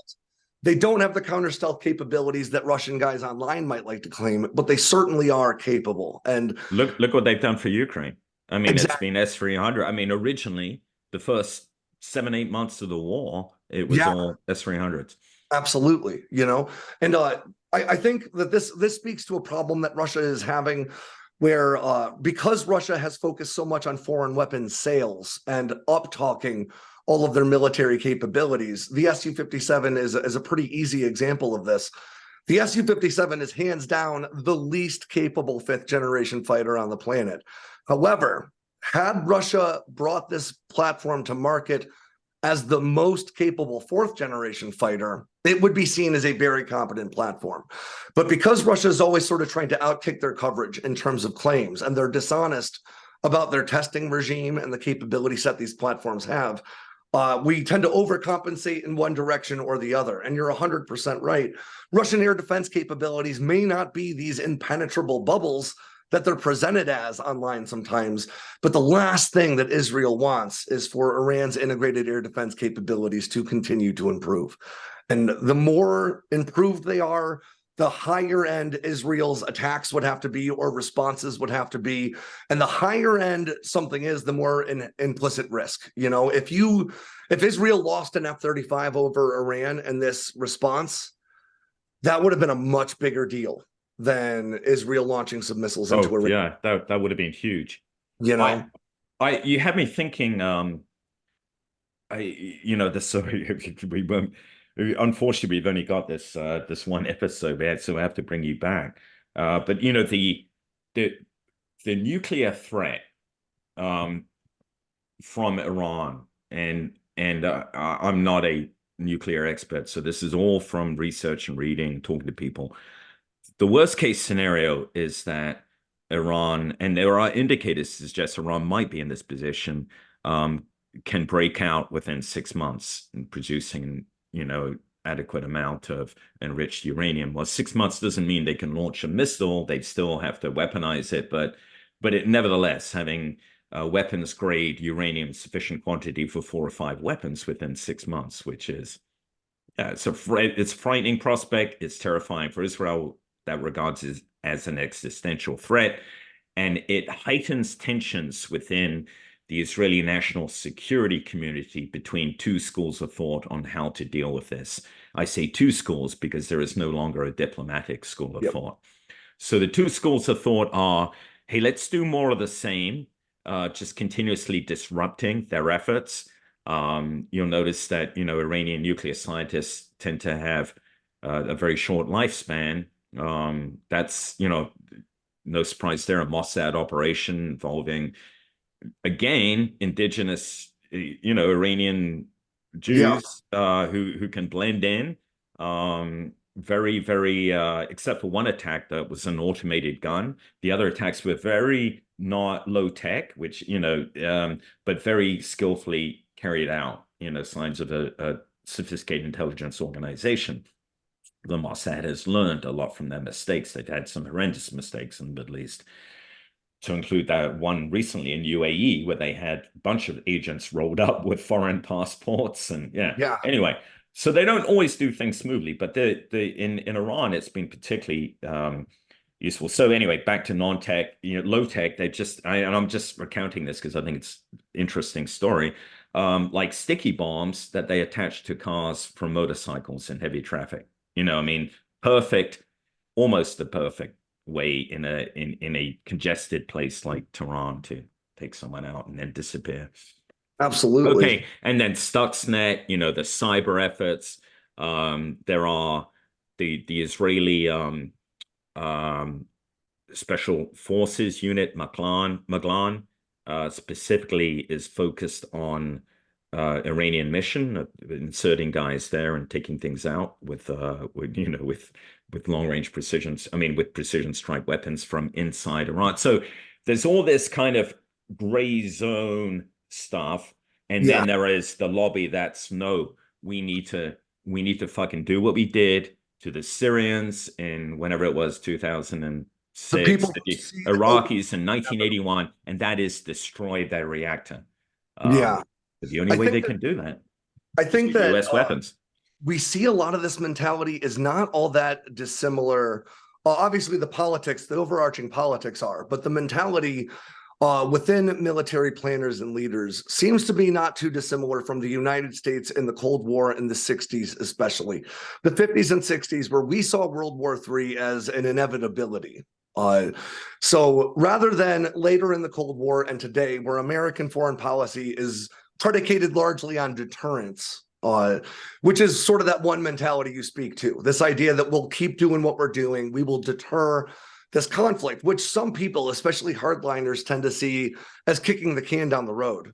they don't have the counter stealth capabilities that Russian guys online might like to claim, but they certainly are capable. And look what they've done for Ukraine. I mean, exactly. It's been S-300. I mean, originally the first 7-8 months of the war, it was all S-300s. Absolutely. You know, and I think that this speaks to a problem that Russia is having, where because Russia has focused so much on foreign weapons sales and up-talking all of their military capabilities, the Su-57 is a pretty easy example of this. The Su-57 is hands down the least capable fifth-generation fighter on the planet. However, had Russia brought this platform to market as the most capable fourth-generation fighter, it would be seen as a very competent platform. But because Russia is always sort of trying to outkick their coverage in terms of claims, and they're dishonest about their testing regime and the capability set these platforms have, we tend to overcompensate in one direction or the other. And you're 100% right. Russian air defense capabilities may not be these impenetrable bubbles that they're presented as online sometimes, but the last thing that Israel wants is for Iran's integrated air defense capabilities to continue to improve. And the more improved they are, the higher end Israel's attacks would have to be, or responses would have to be. And the higher end something is, the more implicit risk. You know, if Israel lost an F-35 over Iran in this response, that would have been a much bigger deal than Israel launching some missiles into Iran. Yeah, that would have been huge. You know, you had me thinking. We won't. Unfortunately, we've only got this one episode, so I have to bring you back. But you know, the nuclear threat from Iran, and I'm not a nuclear expert, so this is all from research and reading, talking to people. The worst case scenario is that Iran, and there are indicators to suggest Iran might be in this position, can break out within 6 months in producing, you know, adequate amount of enriched uranium. Well, 6 months doesn't mean they can launch a missile. They still have to weaponize it, but nevertheless, having weapons grade uranium sufficient quantity for 4 or 5 weapons within 6 months, which is it's a frightening prospect. It's terrifying for Israel, that regards it as an existential threat, and it heightens tensions within the Israeli national security community between two schools of thought on how to deal with this. I say two schools because there is no longer a diplomatic school of thought. So the two schools of thought are, hey, let's do more of the same, just continuously disrupting their efforts. You'll notice that, you know, Iranian nuclear scientists tend to have a very short lifespan. That's, you know, no surprise there, a Mossad operation involving, again, indigenous, you know, Iranian Jews who can blend in. Very, very, except for one attack that was an automated gun. The other attacks were very not low tech, which, you know, but very skillfully carried out, you know, signs of a sophisticated intelligence organization. The Mossad has learned a lot from their mistakes. They've had some horrendous mistakes in the Middle East, to include that one recently in UAE, where they had a bunch of agents rolled up with foreign passports. And anyway, so they don't always do things smoothly, but in Iran, it's been particularly useful. So anyway, back to non-tech, you know, low tech. They just, and I'm just recounting this because I think it's an interesting story. Like sticky bombs that they attach to cars from motorcycles in heavy traffic. You know, I mean, perfect, almost the perfect way in a congested place like Tehran to take someone out and then disappear. Absolutely. Okay, and then Stuxnet, you know, the cyber efforts. There are the Israeli Special Forces Unit, Maglan, specifically is focused on Iranian mission, inserting guys there and taking things out with long range precisions. I mean, with precision strike weapons from inside Iran. So there's all this kind of gray zone stuff, and then there is the lobby that's no, we need to fucking do what we did to the Syrians in whenever it was 2006, the Iraqis in 1981, and that is destroy their reactor. The only way they can do that. I think that U.S. weapons. We see a lot of this mentality is not all that dissimilar. Obviously, the politics, the overarching politics are, but the mentality within military planners and leaders seems to be not too dissimilar from the United States in the Cold War in the 60s, especially. The 50s and 60s, where we saw World War III as an inevitability. So rather than later in the Cold War and today, where American foreign policy is predicated largely on deterrence, which is sort of that one mentality you speak to, this idea that we'll keep doing what we're doing, we will deter this conflict, which some people, especially hardliners, tend to see as kicking the can down the road.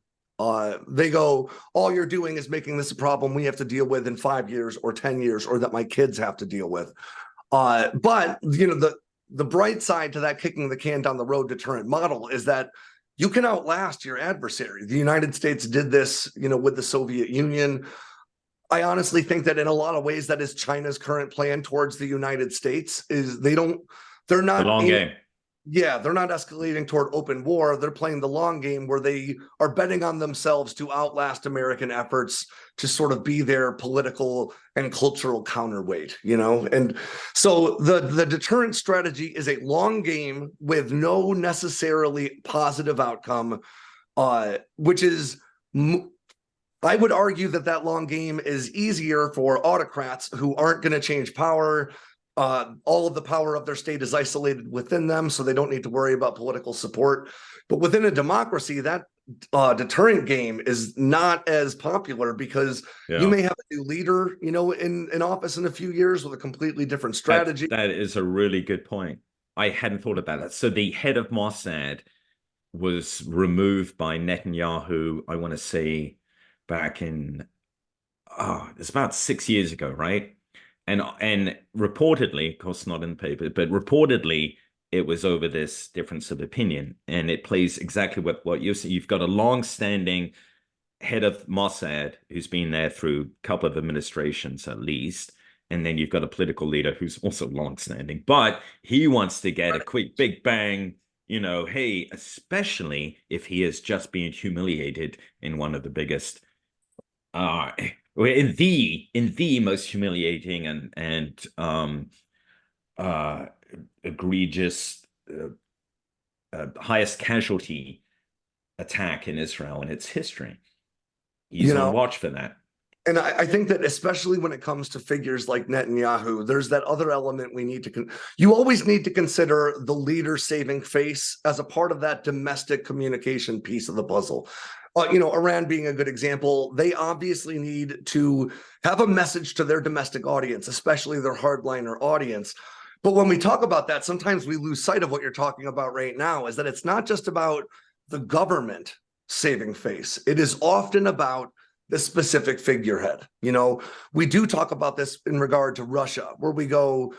They go, all you're doing is making this a problem we have to deal with in 5 years or 10 years, or that my kids have to deal with. But the bright side to that kicking the can down the road deterrent model is that you can outlast your adversary. The United States did this, with the Soviet Union. I honestly think that in a lot of ways that is China's current plan towards the United States. Is they're not the long game. Yeah, they're not escalating toward open war. They're playing the long game where they are betting on themselves to outlast American efforts to sort of be their political and cultural counterweight, And so the deterrent strategy is a long game with no necessarily positive outcome, which is, I would argue that long game is easier for autocrats who aren't going to change power. All of the power of their state is isolated within them, so they don't need to worry about political support. But within a democracy, that deterrent game is not as popular because you may have a new leader, in office in a few years with a completely different strategy. That is a really good point. I hadn't thought about that. So the head of Mossad was removed by Netanyahu, I want to say back in, it's about 6 years ago, right? And reportedly, of course, not in the paper, but reportedly, it was over this difference of opinion. And it plays exactly what you see. You've got a long-standing head of Mossad who's been there through a couple of administrations at least. And then you've got a political leader who's also long-standing. But he wants to get a quick big bang, hey, especially if he is just being humiliated in one of the biggest in the most humiliating and egregious highest casualty attack in Israel in its history. He's on watch for that. And I think that especially when it comes to figures like Netanyahu, there's that other element we need to you always need to consider the leader saving face as a part of that domestic communication piece of the puzzle. Iran being a good example, they obviously need to have a message to their domestic audience, especially their hardliner audience. But when we talk about that, sometimes we lose sight of what you're talking about right now, is that it's not just about the government saving face. It is often about the specific figurehead. We do talk about this in regard to Russia, where we go,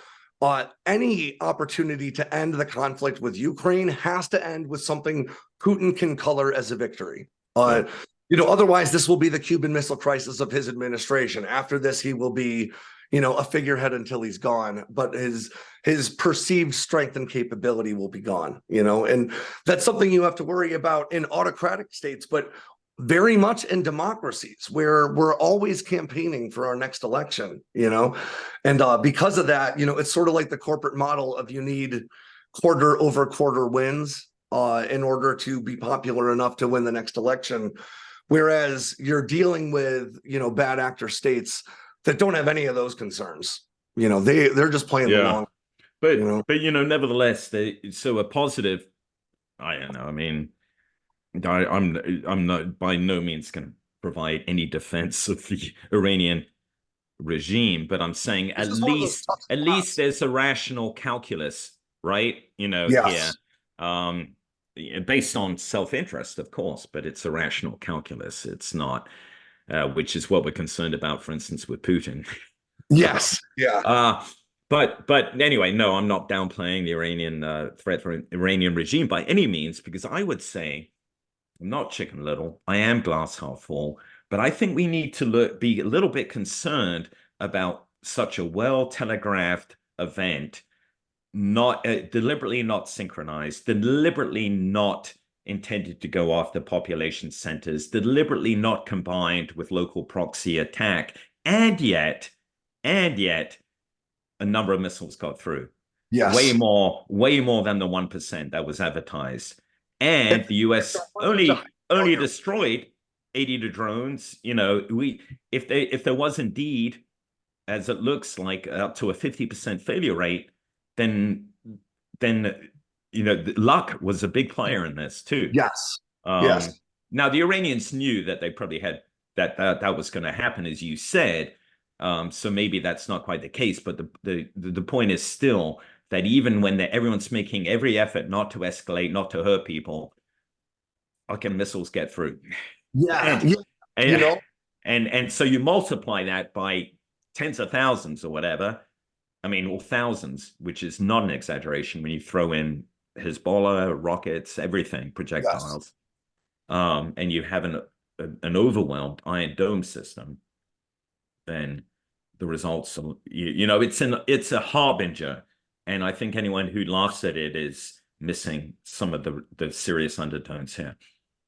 any opportunity to end the conflict with Ukraine has to end with something Putin can color as a victory. Otherwise this will be the Cuban Missile Crisis of his administration. After this, he will be, a figurehead until he's gone, but his perceived strength and capability will be gone, and that's something you have to worry about in autocratic states, but very much in democracies where we're always campaigning for our next election, and because of that, it's sort of like the corporate model of you need quarter over quarter wins in order to be popular enough to win the next election. Whereas you're dealing with, bad actor states that don't have any of those concerns. They're just playing the long. But nevertheless, so a positive, I don't know. I mean, I'm not by no means going to provide any defense of the Iranian regime, but I'm saying at least there's a rational calculus, right? Yes. Here. based on self-interest, of course, but it's a rational calculus. It's not, which is what we're concerned about, for instance, with Putin. Yes. Yeah. But anyway, no, I'm not downplaying the Iranian threat for Iranian regime by any means, because I would say I'm not Chicken Little. I am glass half full, but I think we need to be a little bit concerned about such a well-telegraphed event, not deliberately not synchronized, deliberately not intended to go after population centers, deliberately not combined with local proxy attack, and yet a number of missiles got through. Yes. Way more than the 1% that was advertised. And the US only destroyed 80 drones. You know, if there was indeed, as it looks like, up to a 50% failure rate, then you know, luck was a big player in this too. Yes. Yes. Now the Iranians knew that they probably had that was going to happen, as you said. So maybe that's not quite the case, but the point is still that even when everyone's making every effort not to escalate, not to hurt people, okay, missiles get through. Yeah. And so you multiply that by tens of thousands or whatever. I mean, or thousands, which is not an exaggeration when you throw in Hezbollah, rockets, everything, projectiles. Yes. And you have an overwhelmed Iron Dome system, then the results are, you know, it's a harbinger. And I think anyone who laughs at it is missing some of the serious undertones here.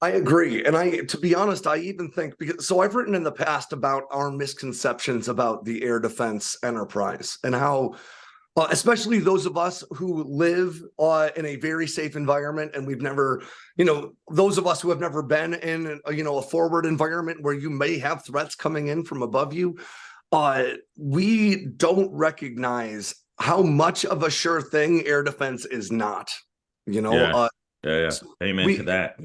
I agree. And to be honest, I even think, so I've written in the past about our misconceptions about the air defense enterprise and how, especially those of us who live in a very safe environment, and we've never, you know, those of us who have never been in, you know, a forward environment where you may have threats coming in from above you, we don't recognize how much of a sure thing air defense is not, you know. So amen to that.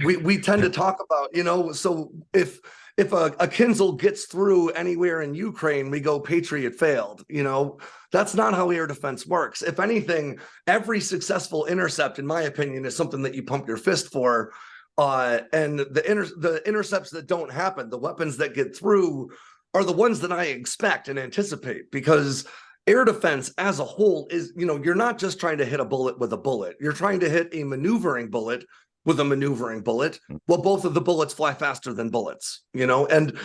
We tend to talk about, you know, so if a Kinzhal gets through anywhere in Ukraine, we go Patriot failed. You know, that's not how air defense works. If anything, every successful intercept, in my opinion, is something that you pump your fist for. And the intercepts that don't happen, the weapons that get through, are the ones that I expect and anticipate, because air defense as a whole is, you know, you're not just trying to hit a bullet with a bullet. You're trying to hit a maneuvering bullet with a maneuvering bullet. Well, both of the bullets fly faster than bullets, you know, and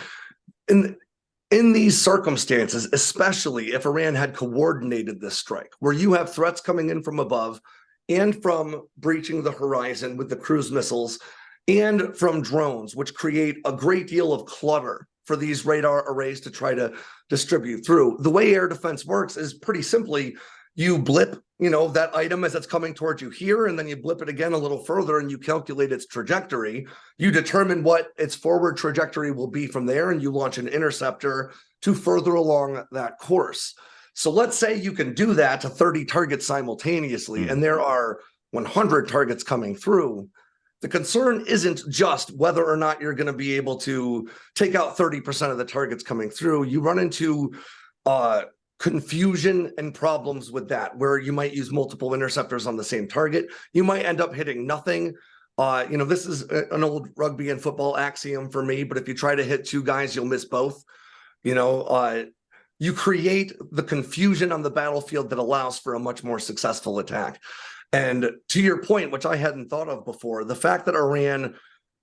in these circumstances, especially if Iran had coordinated this strike, where you have threats coming in from above and from breaching the horizon with the cruise missiles and from drones, which create a great deal of clutter for these radar arrays to try to distribute through. The way air defense works is pretty simply, you blip, you know, that item as it's coming towards you here, and then you blip it again a little further and you calculate its trajectory. You determine what its forward trajectory will be from there, and you launch an interceptor to further along that course. So let's say you can do that to 30 targets simultaneously, and there are 100 targets coming through. The concern isn't just whether or not you're going to be able to take out 30% of the targets coming through. You run into confusion and problems with that, where you might use multiple interceptors on the same target. You might end up hitting nothing. You know, this is an old rugby and football axiom for me, but if you try to hit two guys, you'll miss both. You know, you create the confusion on the battlefield that allows for a much more successful attack. And to your point, which I hadn't thought of before, the fact that Iran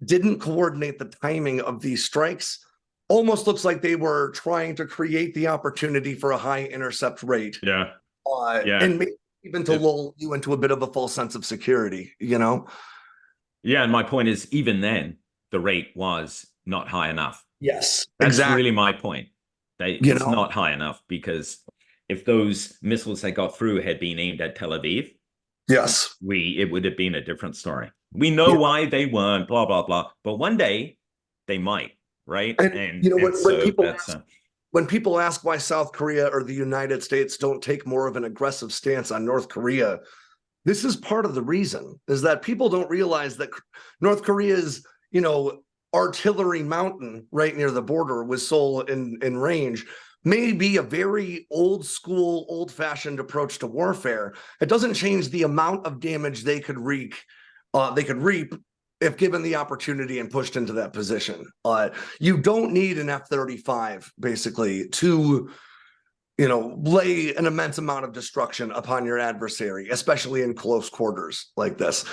didn't coordinate the timing of these strikes almost looks like they were trying to create the opportunity for a high intercept rate. And maybe even to lull you into a bit of a false sense of security, you know? Yeah, and my point is, even then, the rate was not high enough. Yes, that's really my point. It's not high enough, because if those missiles that got through had been aimed at Tel Aviv, yes, it would have been a different story. We know why they weren't, blah, blah, blah. But one day they might, right? And you know, when people ask why South Korea or the United States don't take more of an aggressive stance on North Korea, this is part of the reason, is that people don't realize that North Korea's, you know, artillery mountain right near the border with Seoul in range may be a very old school, old fashioned approach to warfare. It doesn't change the amount of damage they could wreak they could reap if given the opportunity and pushed into that position. You don't need an F-35 basically to, lay an immense amount of destruction upon your adversary, especially in close quarters like this.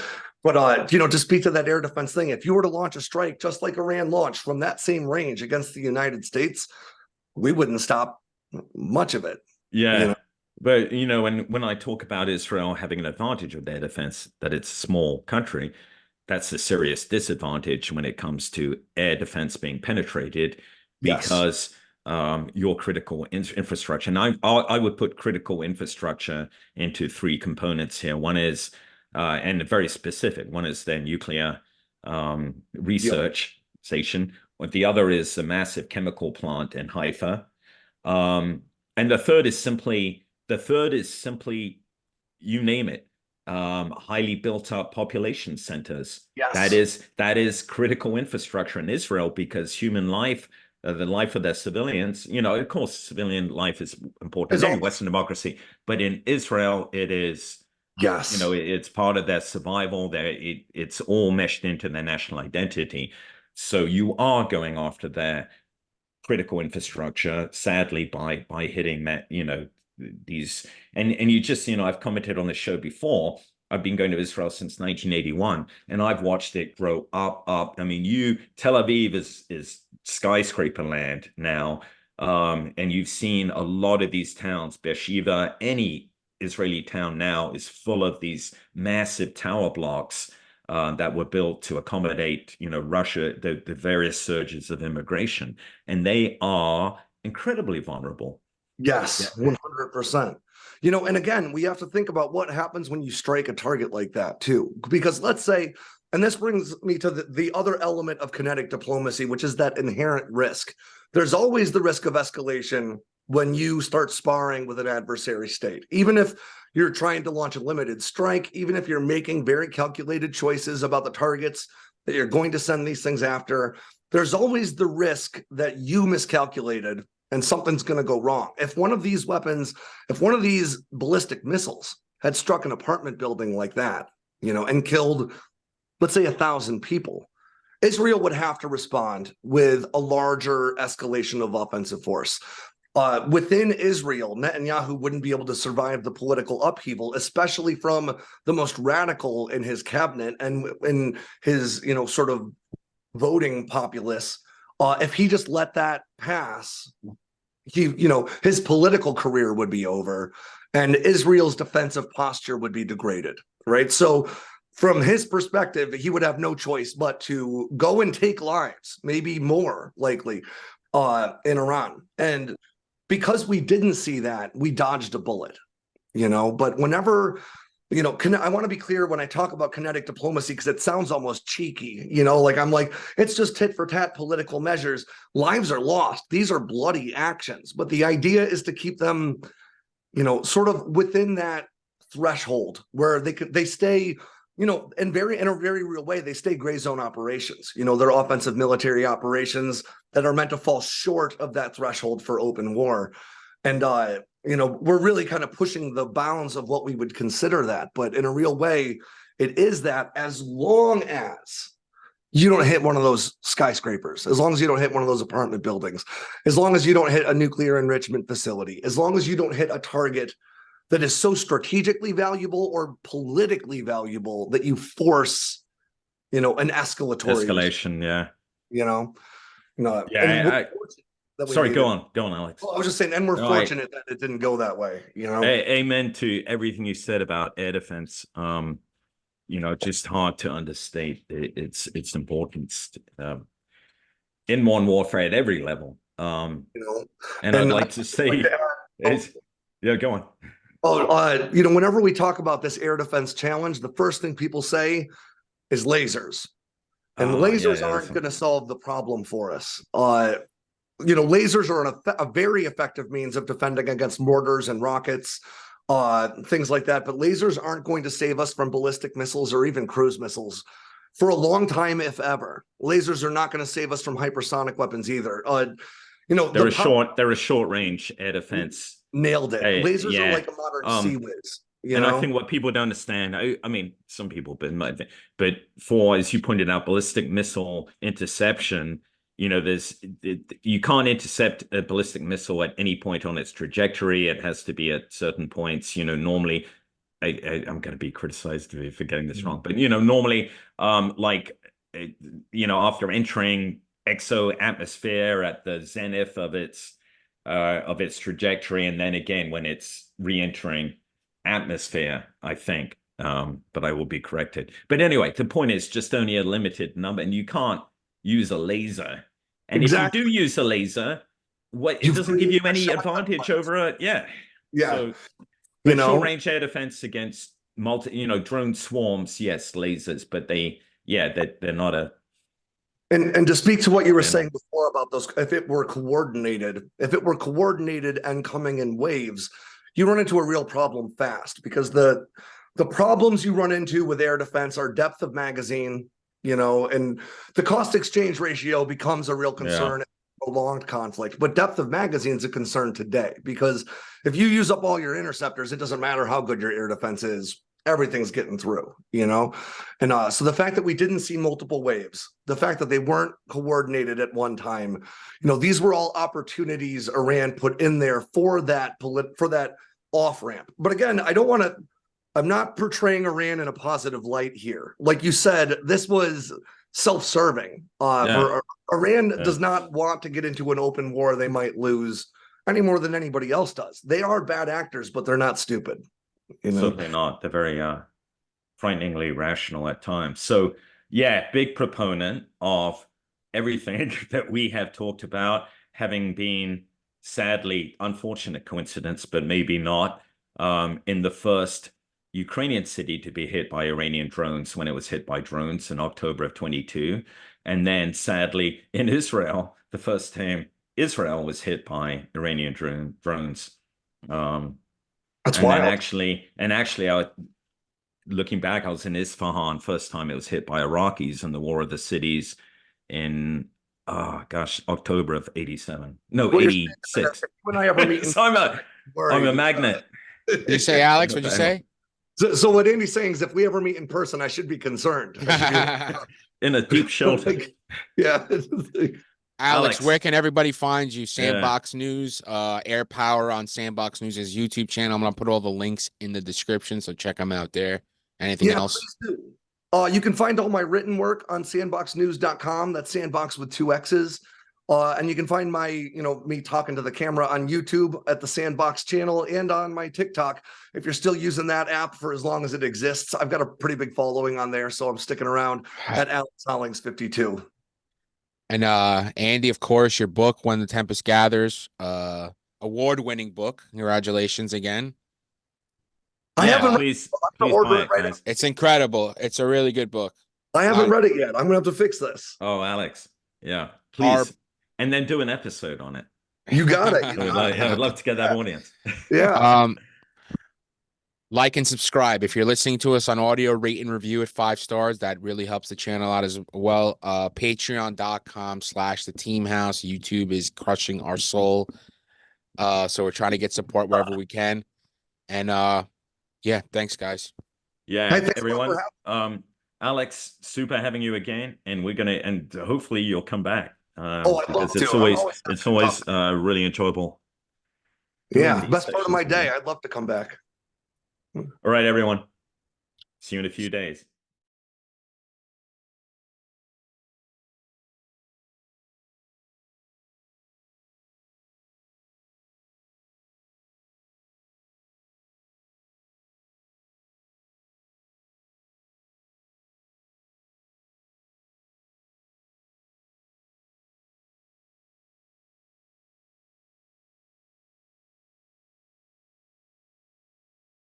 But, to speak to that air defense thing, if you were to launch a strike just like Iran launched from that same range against the United States, we wouldn't stop much of it. Yeah. But, when I talk about Israel having an advantage of their defense, that it's a small country, that's a serious disadvantage when it comes to air defense being penetrated, because your critical infrastructure. And I would put critical infrastructure into three components here. One is, and very specific, one is their nuclear research station. The other is a massive chemical plant in Haifa. And the third is simply, you name it, highly built up population centers. Yes. That is critical infrastructure in Israel, because human life, the life of their civilians, of course, civilian life is important in Western democracy, but in Israel, it is, it's part of their survival. It's all meshed into their national identity. So you are going after their critical infrastructure, sadly, by hitting that, these, and you just, I've commented on the show before. I've been going to Israel since 1981, and I've watched it grow up. I mean, Tel Aviv is skyscraper land now, and you've seen a lot of these towns. Beersheba, any Israeli town now is full of these massive tower blocks that were built to accommodate, Russia, the various surges of immigration, and they are incredibly vulnerable. Yes, 100%. And again, we have to think about what happens when you strike a target like that too, because let's say, and this brings me to the other element of kinetic diplomacy, which is that inherent risk. There's always the risk of escalation when you start sparring with an adversary state, even if you're trying to launch a limited strike, even if you're making very calculated choices about the targets that you're going to send these things after, there's always the risk that you miscalculated and something's going to go wrong. If one of these weapons, if one of these ballistic missiles had struck an apartment building like that, and killed, let's say, 1,000 people, Israel would have to respond with a larger escalation of offensive force. Within Israel, Netanyahu wouldn't be able to survive the political upheaval, especially from the most radical in his cabinet and in his, sort of voting populace. If he just let that pass, his political career would be over, and Israel's defensive posture would be degraded, right? So from his perspective, he would have no choice but to go and take lives, maybe more likely, in Iran. And because we didn't see that, we dodged a bullet, but whenever, I want to be clear when I talk about kinetic diplomacy, because it sounds almost cheeky, I'm like, it's just tit for tat political measures. Lives are lost. These are bloody actions, but the idea is to keep them, sort of within that threshold where they stay, in a very real way, they stay gray zone operations. They're offensive military operations that are meant to fall short of that threshold for open war. And, we're really kind of pushing the bounds of what we would consider that. But in a real way, it is that, as long as you don't hit one of those skyscrapers, as long as you don't hit one of those apartment buildings, as long as you don't hit a nuclear enrichment facility, as long as you don't hit a target that is so strategically valuable or politically valuable that you force, an escalation. Sorry, go on, Alex. Well, I was just saying, and we're fortunate that it didn't go that way. Amen to everything you said about air defense. Just hard to understate its importance in modern warfare at every level. And I'd like to say, go on. Whenever we talk about this air defense challenge, the first thing people say is lasers, and lasers aren't going to solve the problem for us. Lasers are a very effective means of defending against mortars and rockets, things like that. But lasers aren't going to save us from ballistic missiles or even cruise missiles for a long time, if ever. Lasers are not going to save us from hypersonic weapons either. They're a short range air defense. Nailed it. Lasers are like a modern Sea Whiz. I think what people don't understand, I mean, some people, but for, as you pointed out, ballistic missile interception, you can't intercept a ballistic missile at any point on its trajectory. It has to be at certain points. Normally, I'm going to be criticized for getting this wrong, but normally, after entering exo-atmosphere at the zenith of its trajectory, and then again when it's re-entering atmosphere, I think. But I will be corrected. But anyway, the point is just only a limited number, and you can't use a laser. And if you do use a laser, it doesn't give you any advantage over it. Yeah. So, short range air defense against drone swarms, yes, lasers, but they're not a. And to speak to what you were saying before about those, if it were coordinated and coming in waves, you run into a real problem fast, because the problems you run into with air defense are depth of magazine, and the cost exchange ratio becomes a real concern in prolonged conflict. But depth of magazine is a concern today, because if you use up all your interceptors, it doesn't matter how good your air defense is. Everything's getting through, and so the fact that we didn't see multiple waves, the fact that they weren't coordinated at one time, these were all opportunities Iran put in there for that off ramp. But again, I'm not portraying Iran in a positive light here. Like you said, this was self-serving. Iran does not want to get into an open war they might lose any more than anybody else does. They are bad actors, but they're not stupid. Certainly not. They're very frighteningly rational at times. So big proponent of everything that we have talked about, having been, sadly, unfortunate coincidence, but maybe not, in the first Ukrainian city to be hit by Iranian drones when it was hit by drones in October of 22. And then sadly in Israel, the first time Israel was hit by Iranian drones. That's wild. Actually, looking back, I was in Isfahan first time it was hit by Iraqis in the War of the Cities in October of 87. No, 86. When I ever meet, so I'm a magnet. Did you say, Alex? What'd you say? So what Andy's saying is, if we ever meet in person, I should be concerned. In a deep shelter. Alex, where can everybody find you? Sandboxx News, AirPower on Sandboxx News' YouTube channel. I'm going to put all the links in the description, so check them out there. Anything else? You can find all my written work on sandboxnews.com. That's Sandboxx with 2 X's. And you can find my, me talking to the camera on YouTube at the Sandboxx channel, and on my TikTok, if you're still using that app for as long as it exists. I've got a pretty big following on there, so I'm sticking around at Alex Hollings 52. And Andy, of course, your book, When the Tempest Gathers, award-winning book. Congratulations again. I haven't please buy it, guys. It's incredible. It's a really good book. I haven't read it yet. I'm gonna have to fix this. Oh, Alex. Yeah, please. And then do an episode on it. You got it. I'd love to get that audience. Yeah. Like and subscribe. If you're listening to us on audio, rate and review at 5 stars. That really helps the channel out as well. Patreon.com/theteamhouse. YouTube is crushing our soul. So we're trying to get support wherever we can. And thanks, guys. Yeah, hey, everyone. Alex, super having you again. And and hopefully you'll come back. I'd love to. It's always really enjoyable. Yeah, best part of my day. I'd love to come back. All right, everyone. See you in a few days.